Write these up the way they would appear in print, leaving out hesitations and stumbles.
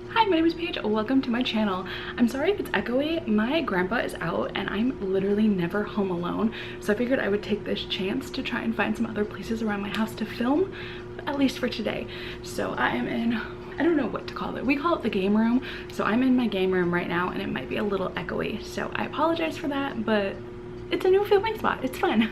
Hi, my name is Paige. Welcome to my channel. I'm sorry if it's echoey. My grandpa is out and I'm literally never home alone. So I figured I would take this chance to try and find some other places around my house to film, at least for today. So I am in, I don't know what to call it. We call it the game room. So I'm in my game room right now and it might be a little echoey. So I apologize for that, but it's a new filming spot. It's fun.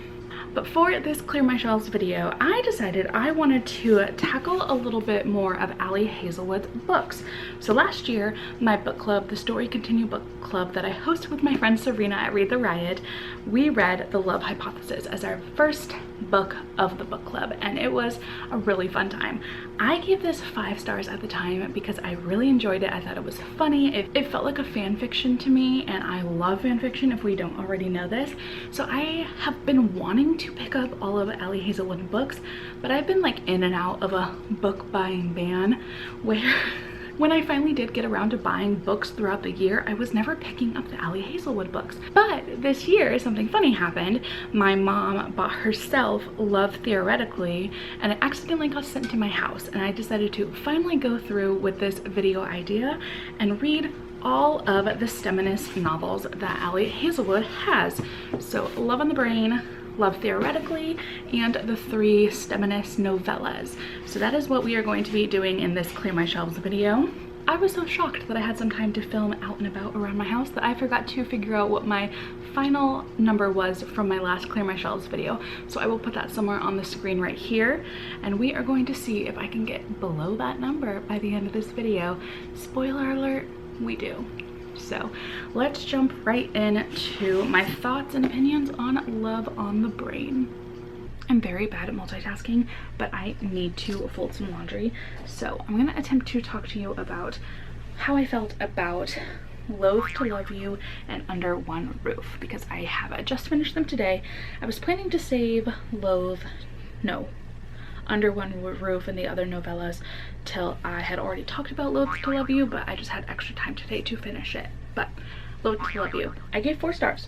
But for this Clear My Shelves video, I decided I wanted to tackle a little bit more of Ali Hazelwood's books. So last year, my book club, the Story Continue book club that I host with my friend Serena at Read the Riot, we read The Love Hypothesis as our first book of the book club, and it was a really fun time. I gave this 5 stars at the time because I really enjoyed it. I thought it was funny. It felt like a fan fiction to me, and I love fan fiction if we don't already know this. So I have been wanting to pick up all of Ali Hazelwood books, but I've been like in and out of a book buying ban where when I finally did get around to buying books throughout the year, I was never picking up the Ali Hazelwood books. But this year, something funny happened. My mom bought herself Love Theoretically, and it accidentally got sent to my house. And I decided to finally go through with this video idea and read all of the STEMINIST novels that Ali Hazelwood has. So Love on the Brain, Love Theoretically, and the 3 STEMINIST novellas. So that is what we are going to be doing in this Clear My Shelves video. I was so shocked that I had some time to film out and about around my house that I forgot to figure out what my final number was from my last Clear My Shelves video. So I will put that somewhere on the screen right here, and we are going to see if I can get below that number by the end of this video. Spoiler alert, we do. So let's jump right into my thoughts and opinions on Love on the Brain. I'm very bad at multitasking, but I need to fold some laundry. So I'm gonna attempt to talk to you about how I felt about Loathe to Love You and Under One Roof, because I have just finished them today. I was planning to save Under One Roof and the other novellas till I had already talked about Loathe to Love You, but I just had extra time today to finish it. But Loathe to Love You, I gave 4 stars,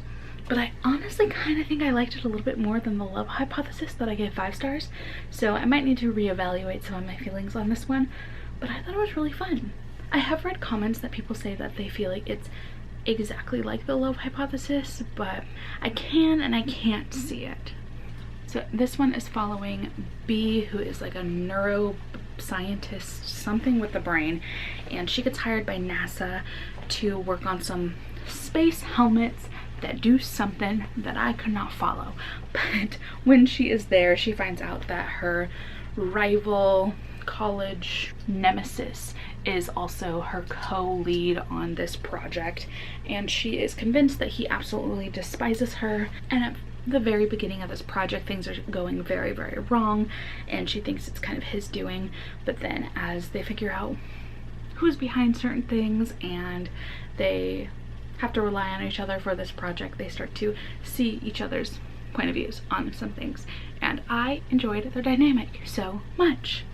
but I honestly kind of think I liked it a little bit more than The Love Hypothesis that I gave 5 stars, so I might need to reevaluate some of my feelings on this one, but I thought it was really fun. I have read comments that people say that they feel like it's exactly like The Love Hypothesis, but I can and I can't see it. So this one is following B, who is like a neuroscientist, something with the brain, and she gets hired by NASA to work on some space helmets that do something that I could not follow. But when she is there, she finds out that her rival college nemesis is also her co-lead on this project, and she is convinced that he absolutely despises her. And at the very beginning of this project, things are going very, very wrong, and she thinks it's kind of his doing. But then as they figure out who's behind certain things and they have to rely on each other for this project, they start to see each other's point of views on some things, and I enjoyed their dynamic so much.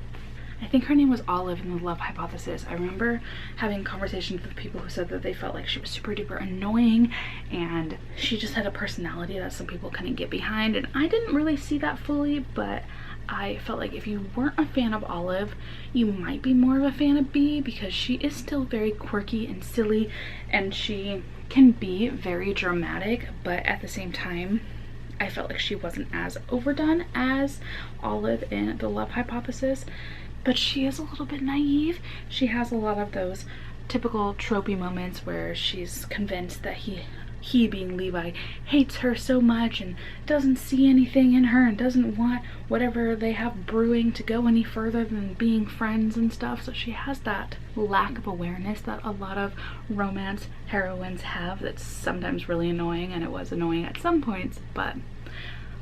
I think her name was Olive in The Love Hypothesis. I remember having conversations with people who said that they felt like she was super duper annoying and she just had a personality that some people couldn't get behind, and I didn't really see that fully, but I felt like if you weren't a fan of Olive, you might be more of a fan of B, because she is still very quirky and silly, and she can be very dramatic, but at the same time I felt like she wasn't as overdone as Olive in The Love Hypothesis. But she is a little bit naive. She has a lot of those typical tropey moments where she's convinced that he being Levi hates her so much and doesn't see anything in her and doesn't want whatever they have brewing to go any further than being friends and stuff. So she has that lack of awareness that a lot of romance heroines have that's sometimes really annoying, and it was annoying at some points, but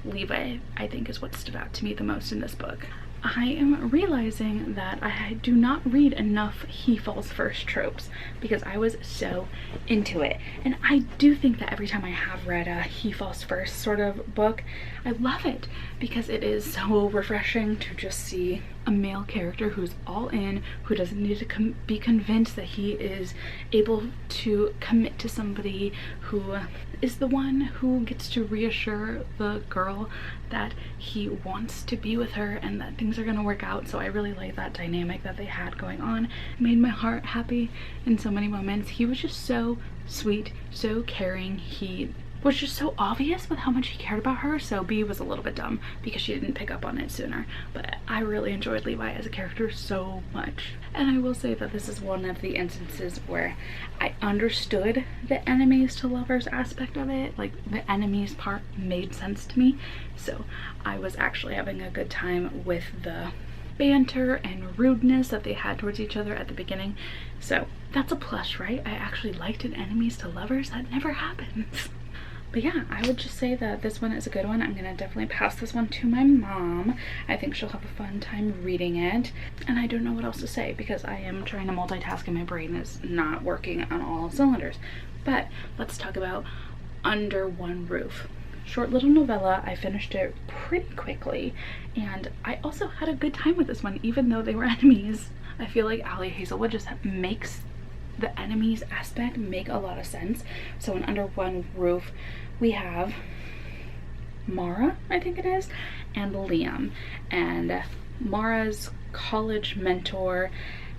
Levi, I think, is what stood out to me the most in this book. I am realizing that I do not read enough he falls first tropes because I was so into it. And I do think that every time I have read a he falls first sort of book, I love it because it is so refreshing to just see a male character who's all in, who doesn't need to be convinced that he is able to commit to somebody, who is the one who gets to reassure the girl that he wants to be with her and that things are gonna work out. So I really like that dynamic that they had going on. It made my heart happy in so many moments. He was just so sweet, so caring. He was just so obvious with how much he cared about her. So B was a little bit dumb because she didn't pick up on it sooner, but I really enjoyed Levi as a character so much. And I will say that this is one of the instances where I understood the enemies to lovers aspect of it. Like, the enemies part made sense to me, so I was actually having a good time with the banter and rudeness that they had towards each other at the beginning. So that's a plus, right? I actually liked an enemies to lovers. That never happens. But yeah, I would just say that this one is a good one. I'm gonna definitely pass this one to my mom. I think she'll have a fun time reading it. And I don't know what else to say because I am trying to multitask and my brain is not working on all cylinders. But let's talk about Under One Roof. Short little novella. I finished it pretty quickly, and I also had a good time with this one, even though they were enemies. I feel like Ali Hazelwood just makes the enemies aspect make a lot of sense. So in Under One Roof, we have Mara, I think it is, and Liam. And Mara's college mentor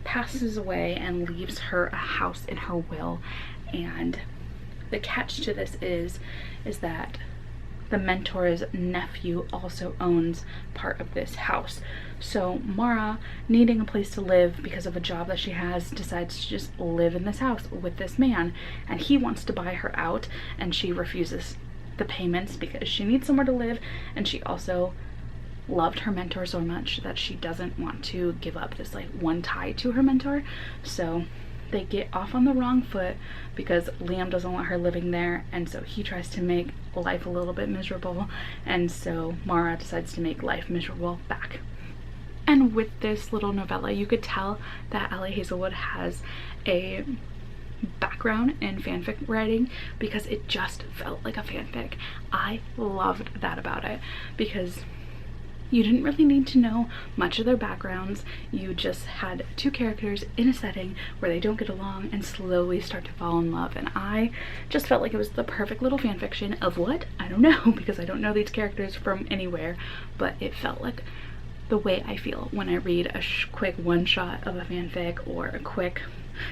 passes away and leaves her a house in her will. And the catch to this is that the mentor's nephew also owns part of this house. So Mara, needing a place to live because of a job that she has, decides to just live in this house with this man, and he wants to buy her out, and she refuses the payments because she needs somewhere to live, and she also loved her mentor so much that she doesn't want to give up this like one tie to her mentor. So they get off on the wrong foot because Liam doesn't want her living there, and so he tries to make life a little bit miserable, and so Mara decides to make life miserable back. And with this little novella, you could tell that Ali Hazelwood has a background in fanfic writing because it just felt like a fanfic. I loved that about it because you didn't really need to know much of their backgrounds. You just had two characters in a setting where they don't get along and slowly start to fall in love. And I just felt like it was the perfect little fan fiction of what? I don't know, because I don't know these characters from anywhere, but it felt like the way I feel when I read a quick one shot of a fanfic or a quick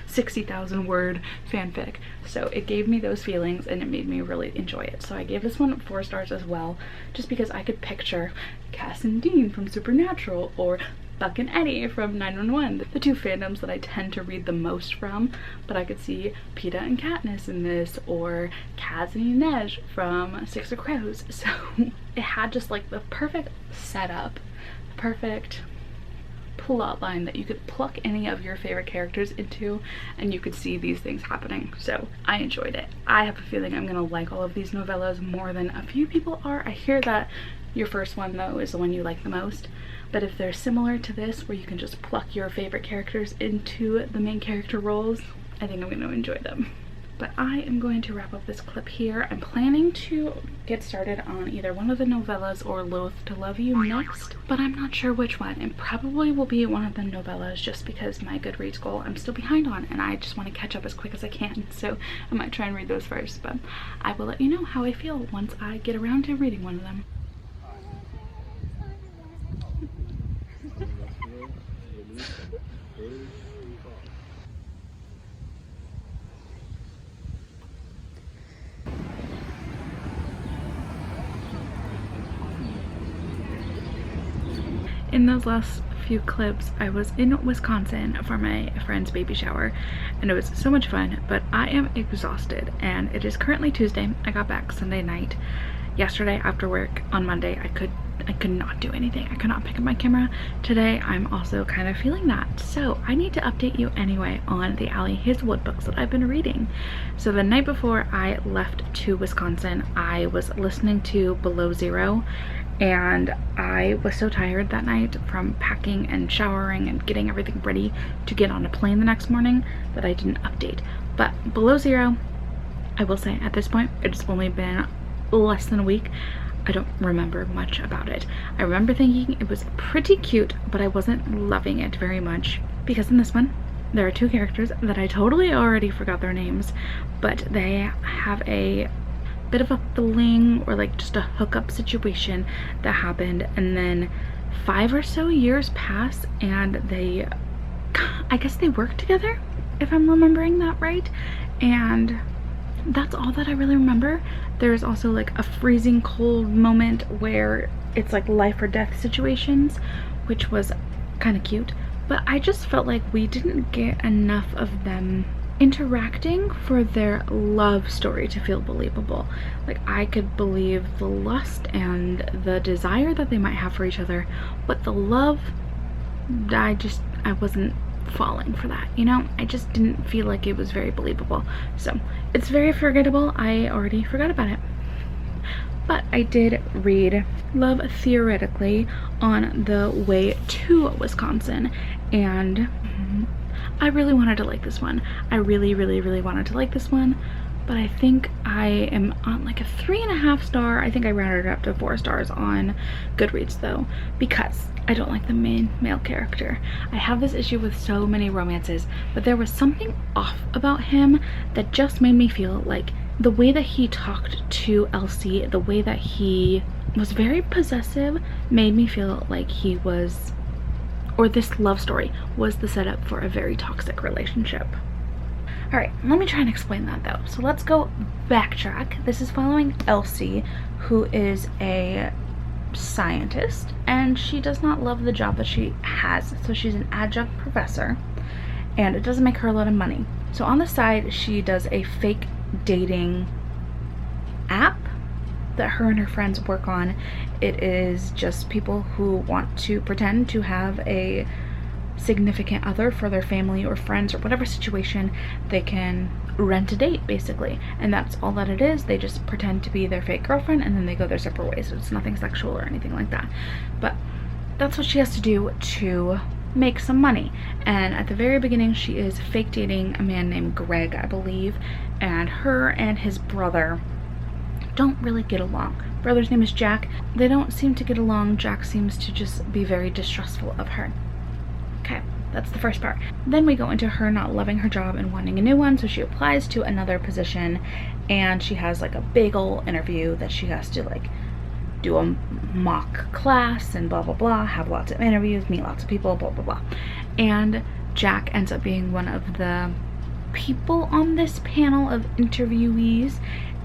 60,000 word fanfic. So it gave me those feelings and it made me really enjoy it. So I gave this one 4 stars as well, just because I could picture Cass and Dean from Supernatural or Buck and Eddie from 911, the two fandoms that I tend to read the most from. But I could see Peeta and Katniss in this, or Kaz and Inej from Six of Crows. So it had just like the perfect setup, perfect plot line that you could pluck any of your favorite characters into and you could see these things happening. So I enjoyed it. I have a feeling I'm gonna like all of these novellas more than a few people are. I hear that your first one though is the one you like the most, but if they're similar to this where you can just pluck your favorite characters into the main character roles, I think I'm gonna enjoy them. But I am going to wrap up this clip here. I'm planning to get started on either one of the novellas or Loathe to Love You next, but I'm not sure which one. It probably will be one of the novellas just because my Goodreads goal I'm still behind on and I just want to catch up as quick as I can. So I might try and read those first, but I will let you know how I feel once I get around to reading one of them. In those last few clips, I was in Wisconsin for my friend's baby shower and it was so much fun, but I am exhausted and it is currently Tuesday. I got back Sunday night. Yesterday after work on Monday, I could not do anything. I could not pick up my camera. Today I'm also kind of feeling that, so I need to update you anyway on the Ali Hazelwood books that I've been reading. So the night before I left to Wisconsin, I was listening to Below Zero, and I was so tired that night from packing and showering and getting everything ready to get on a plane the next morning that I didn't update. But Below Zero, I will say at this point, it's only been less than a week. I don't remember much about it. I remember thinking it was pretty cute, but I wasn't loving it very much, because in this one there are two characters that I totally already forgot their names, but they have a bit of a fling, or like just a hookup situation that happened, and then 5 or so years pass and they, I guess they work together, if I'm remembering that right, and that's all that I really remember. There's also like a freezing cold moment where it's like life or death situations, which was kind of cute, but I just felt like we didn't get enough of them interacting for their love story to feel believable. Like, I could believe the lust and the desire that they might have for each other, but the love, I wasn't falling for that, you know? I just didn't feel like it was very believable. So it's very forgettable. I already forgot about it. But I did read Love Theoretically on the way to Wisconsin, and I really wanted to like this one. I really wanted to like this one, but I think I am on like a 3.5 star. I think I rounded it up to 4 stars on Goodreads though, because I don't like the main male character. I have this issue with so many romances, but there was something off about him that just made me feel like the way that he talked to Elsie, the way that he was very possessive, made me feel like he was, or this love story was the setup for a very toxic relationship. All right, let me try and explain that though. So let's go backtrack. This is following Elsie, who is a scientist, and she does not love the job that she has. So she's an adjunct professor, and it doesn't make her a lot of money. So on the side, she does a fake dating app that her and her friends work on. It is just people who want to pretend to have a significant other for their family or friends or whatever situation. They can rent a date basically, and that's all that it is. They just pretend to be their fake girlfriend and then they go their separate ways. So it's nothing sexual or anything like that, but that's what she has to do to make some money. And at the very beginning, she is fake dating a man named Greg, I believe, and her and his brother don't really get along. Brother's name is Jack. They don't seem to get along. Jack seems to just be very distrustful of her. Okay, that's the first part. Then we go into her not loving her job and wanting a new one, so she applies to another position, and she has like a big ol' interview that she has to like do a mock class and blah blah blah, have lots of interviews, meet lots of people, blah blah blah. And Jack ends up being one of the people on this panel of interviewees,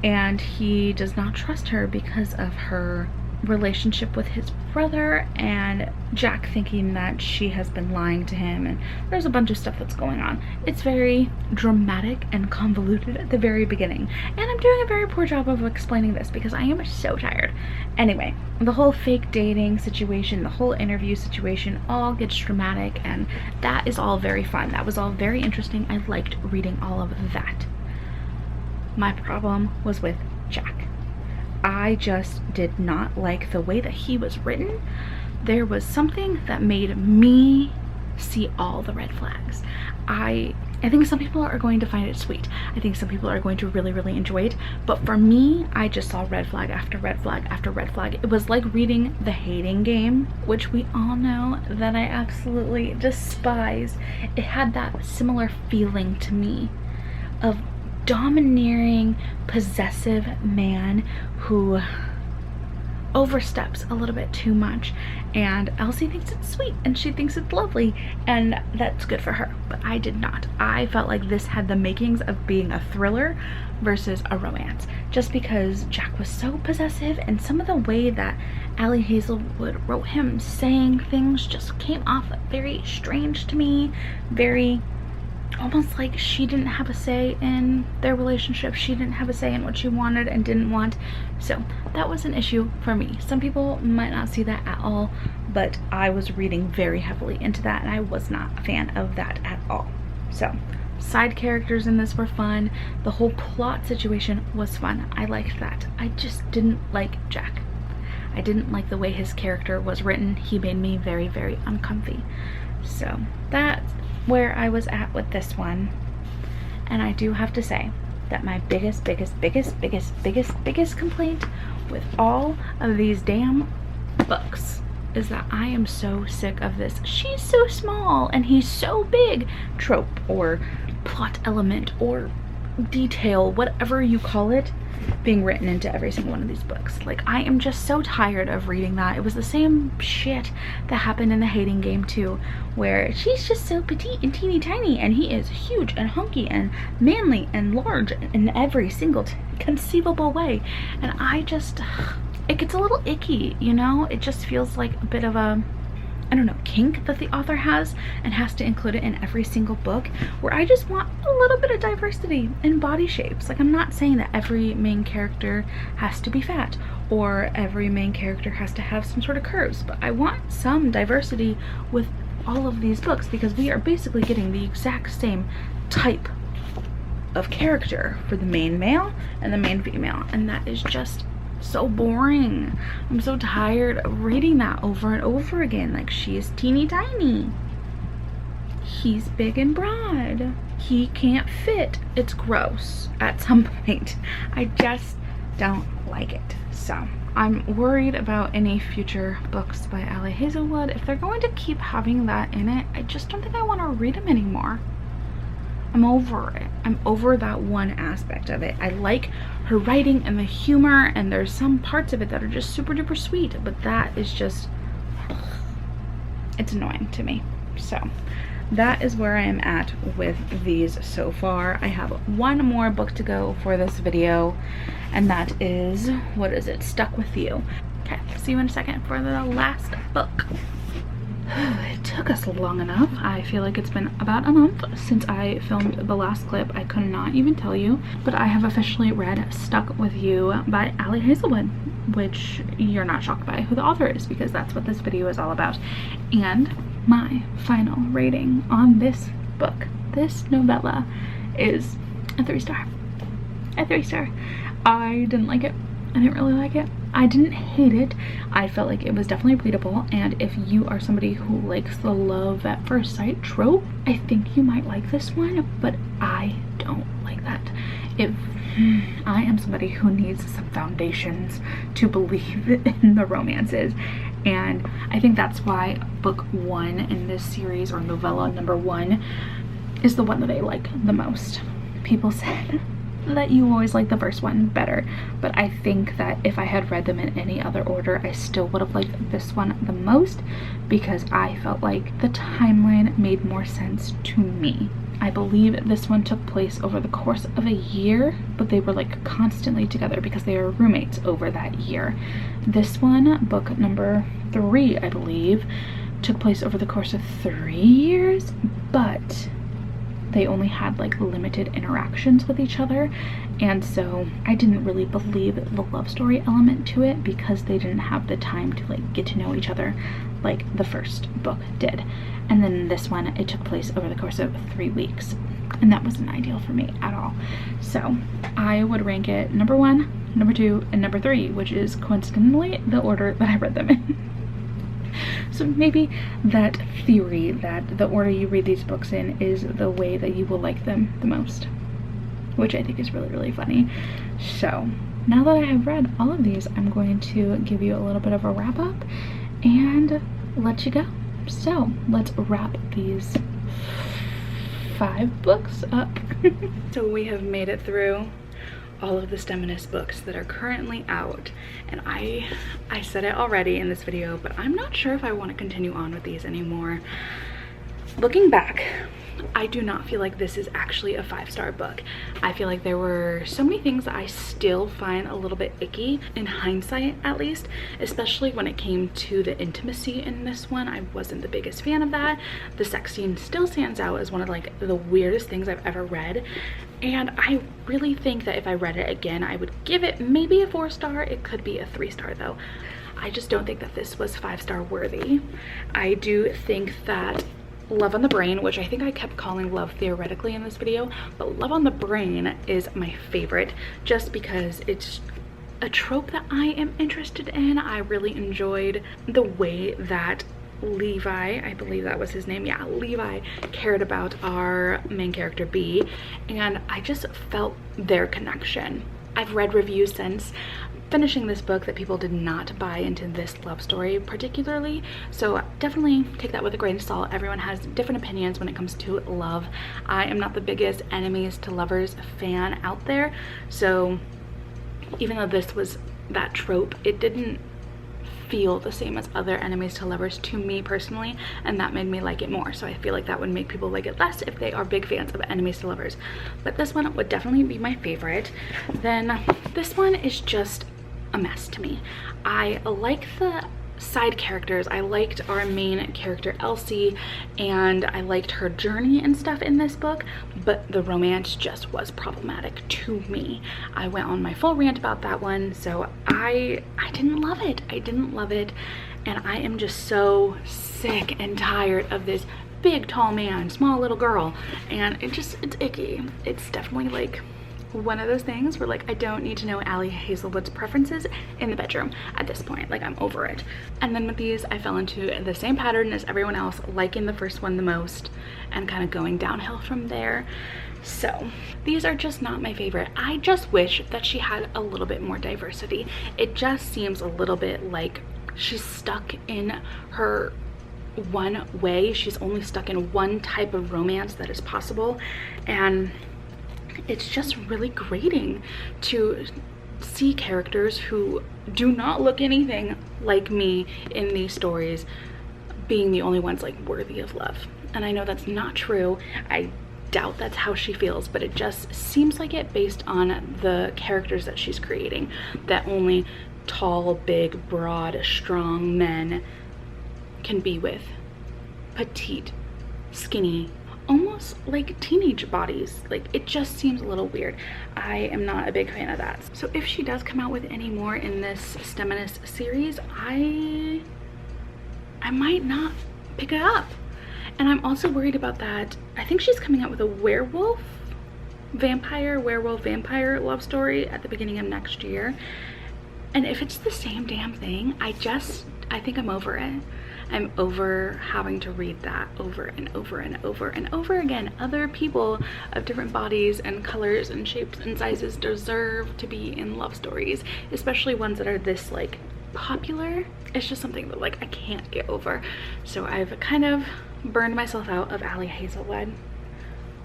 and he does not trust her because of her relationship with his brother, and Jack thinking that she has been lying to him, and there's a bunch of stuff that's going on. It's very dramatic and convoluted at the very beginning, and I'm doing a very poor job of explaining this because I am so tired. Anyway, the whole fake dating situation, the whole interview situation all gets dramatic, and that is all very fun. That was all very interesting. I liked reading all of that. My problem was with Jack. I just did not like the way that he was written. There was something that made me see all the red flags. I think some people are going to find it sweet. I think some people are going to really enjoy it. But for me, I just saw red flag after red flag after red flag. It was like reading The Hating Game, which we all know that I absolutely despise. It had that similar feeling to me of domineering, possessive man who oversteps a little bit too much, and Elsie thinks it's sweet and she thinks it's lovely, and that's good for her, but I did not. I felt like this had the makings of being a thriller versus a romance, just because Jack was so possessive, and some of the way that Ali Hazelwood wrote him saying things just came off very strange to me, very almost like she didn't have a say in their relationship. She didn't have a say in what she wanted and didn't want. So that was an issue for me. Some people might not see that at all, but I was reading very heavily into that, and I was not a fan of that at all. So side characters in this were fun. The whole plot situation was fun. I liked that. I just didn't like Jack. I didn't like the way his character was written. He made me very uncomfy. So that's where I was at with this one. And I do have to say that my biggest complaint with all of these damn books is that I am so sick of this "she's so small and he's so big" trope or plot element or detail, whatever you call it, being written into every single one of these books. Like, I am just so tired of reading that. It was the same shit that happened in The Hating Game too, where she's just so petite and teeny tiny and he is huge and hunky and manly and large in every single conceivable way. And I just, it gets a little icky, you know? It just feels like a bit of a, I don't know, kink that the author has and has to include it in every single book, where I just want a little bit of diversity in body shapes. Like, I'm not saying that every main character has to be fat or every main character has to have some sort of curves, but I want some diversity with all of these books, because we are basically getting the exact same type of character for the main male and the main female, and that is just so boring. I'm so tired of reading that over and over again. Like, she's teeny tiny, he's big and broad, he can't fit. It's gross at some point. I just don't like it. So I'm worried about any future books by Ali Hazelwood. If they're going to keep having that in it, I just don't think I want to read them anymore. I'm over it. I'm over that one aspect of it. I like her writing and the humor, and there's some parts of it that are just super duper sweet, but that is just, ugh, it's annoying to me. So that is where I am at with these so far. I have one more book to go for this video, and that is, what is it? Stuck With You. Okay, see you in a second for the last book. It took us long enough. I feel like it's been about a month since I filmed the last clip. I could not even tell you, but I have officially read Stuck With You by Ali Hazelwood, which you're not shocked by who the author is, because that's what this video is all about. And my final rating on this book, this novella, is a 3-star. A 3-star. I didn't like it. I didn't really like it. I didn't hate it. I felt like it was definitely readable, and if you are somebody who likes the love at first sight trope, I think you might like this one, but I don't like that. If I am somebody who needs some foundations to believe in the romances, and I think that's why book 1 in this series, or novella number 1, is the one that I like the most. People said that you always like the first one better, but I think that if I had read them in any other order, I still would have liked this one the most, because I felt like the timeline made more sense to me. I believe this one took place over the course of a year, but they were like constantly together because they were roommates over that year. This one, book number 3, I believe, took place over the course of 3 years, but they only had like limited interactions with each other, and so I didn't really believe the love story element to it because they didn't have the time to like get to know each other like the first book did. And then this one, it took place over the course of 3 weeks, and that wasn't ideal for me at all. So I would rank it number 1, number 2, and number 3, which is coincidentally the order that I read them in. So maybe that theory that the order you read these books in is the way that you will like them the most, which I think is really, really funny. So now that I have read all of these, I'm going to give you a little bit of a wrap up and let you go. So let's wrap these 5 books up. So we have made it through all of the STEMINIST books that are currently out, and I said it already in this video, but I'm not sure if I want to continue on with these anymore. Looking back, I do not feel like this is actually a 5-star book. I feel like there were so many things that I still find a little bit icky, in hindsight at least, especially when it came to the intimacy in this one. I wasn't the biggest fan of that. The sex scene still stands out as one of like the weirdest things I've ever read, and I really think that if I read it again, I would give it maybe a 4-star. It could be a 3-star though. I just don't think that this was 5-star worthy. I do think that Love on the Brain, which I think I kept calling Love theoretically in this video, but Love on the Brain is my favorite just because it's a trope that I am interested in. I really enjoyed the way that Levi, I believe that was his name, yeah, Levi, cared about our main character B, and I just felt their connection. I've read reviews since. finishing this book that people did not buy into this love story particularly, so definitely take that with a grain of salt. Everyone has different opinions when it comes to love. I am not the biggest enemies to lovers fan out there, so even though this was that trope, it didn't feel the same as other enemies to lovers to me personally, and that made me like it more. So I feel like that would make people like it less if they are big fans of enemies to lovers, but this one would definitely be my favorite. Then this one is just a mess to me. I like the side characters. I liked our main character Elsie, and I liked her journey and stuff in this book, but the romance just was problematic to me. I went on my full rant about that one, so I didn't love it. I didn't love it, and I am just so sick and tired of this big tall man, small little girl, and it's icky. It's definitely like one of those things where like I don't need to know Ali Hazelwood's preferences in the bedroom at this point. Like, I'm over it. And then with these, I fell into the same pattern as everyone else, liking the first one the most and kind of going downhill from there. So these are just not my favorite. I just wish that she had a little bit more diversity. It just seems a little bit like she's stuck in her one way. She's only stuck in one type of romance that is possible, and it's just really grating to see characters who do not look anything like me in these stories being the only ones like worthy of love. And I know that's not true. I doubt that's how she feels, but it just seems like it based on the characters that she's creating, that only tall, big, broad, strong men can be with. Petite, skinny, almost like teenage bodies. Like, it just seems a little weird. I am not a big fan of that. So if she does come out with any more in this STEMINIST series, I might not pick it up. And I'm also worried about that. I think she's coming out with a werewolf vampire love story at the beginning of next year. And if it's the same damn thing, I think I'm over it. I'm over having to read that over and over and over and over again. Other people of different bodies and colors and shapes and sizes deserve to be in love stories, especially ones that are this like popular. It's just something that like I can't get over. So I've kind of burned myself out of Ali Hazelwood.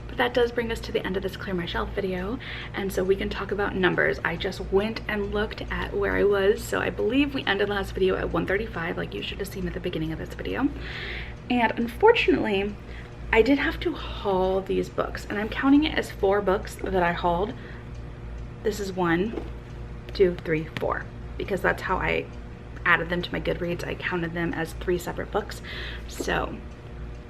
But that does bring us to the end of this Clear My Shelf video, and so we can talk about numbers. I just went and looked at where I was, so I believe we ended last video at 135, like you should have seen at the beginning of this video. And unfortunately, I did have to haul these books, and I'm counting it as 4 books that I hauled. This is 1, 2, 3, 4, because that's how I added them to my Goodreads. I counted them as 3 separate books. So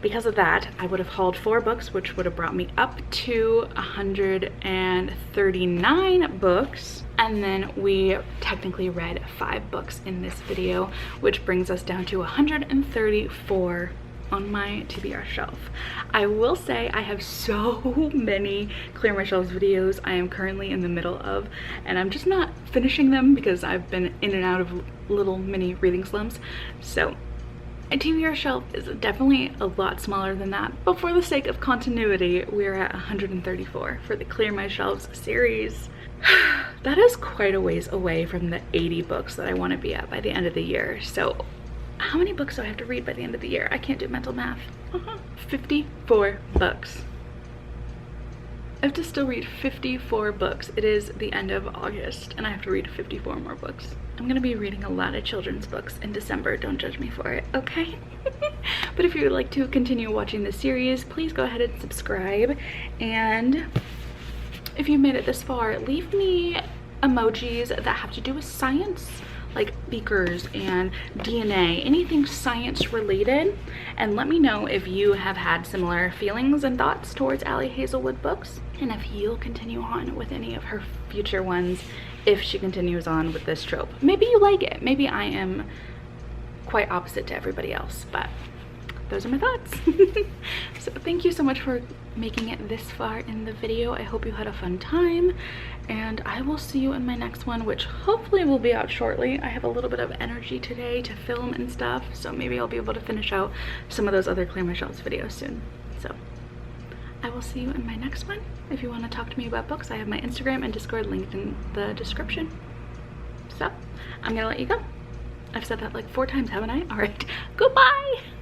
because of that, I would have hauled 4 books, which would have brought me up to 139 books. And then we technically read 5 books in this video, which brings us down to 134 on my TBR shelf. I will say I have so many Clear My Shelves videos I am currently in the middle of, and I'm just not finishing them because I've been in and out of little mini reading slumps. So a TBR shelf is definitely a lot smaller than that, but for the sake of continuity, we're at 134 for the Clear My Shelves series. That is quite a ways away from the 80 books that I want to be at by the end of the year. So how many books do I have to read by the end of the year? I can't do mental math. 54 books. I have to still read 54 books. It is the end of August and I have to read 54 more books. I'm gonna be reading a lot of children's books in December. Don't judge me for it, okay? But if you would like to continue watching this series, please go ahead and subscribe. And if you made it this far, leave me emojis that have to do with science, like beakers and DNA, anything science related, and let me know if you have had similar feelings and thoughts towards Ali Hazelwood books, and if you'll continue on with any of her future ones if she continues on with this trope. Maybe you like it, maybe I am quite opposite to everybody else, but those are my thoughts. So thank you so much for making it this far in the video. I hope you had a fun time, and I will see you in my next one, which hopefully will be out shortly. I have a little bit of energy today to film and stuff, so maybe I'll be able to finish out some of those other Clear My Shelves videos soon. So I will see you in my next one. If you want to talk to me about books, I have my Instagram and Discord linked in the description. So I'm gonna let you go. I've said that like 4 times, haven't I? All right, goodbye.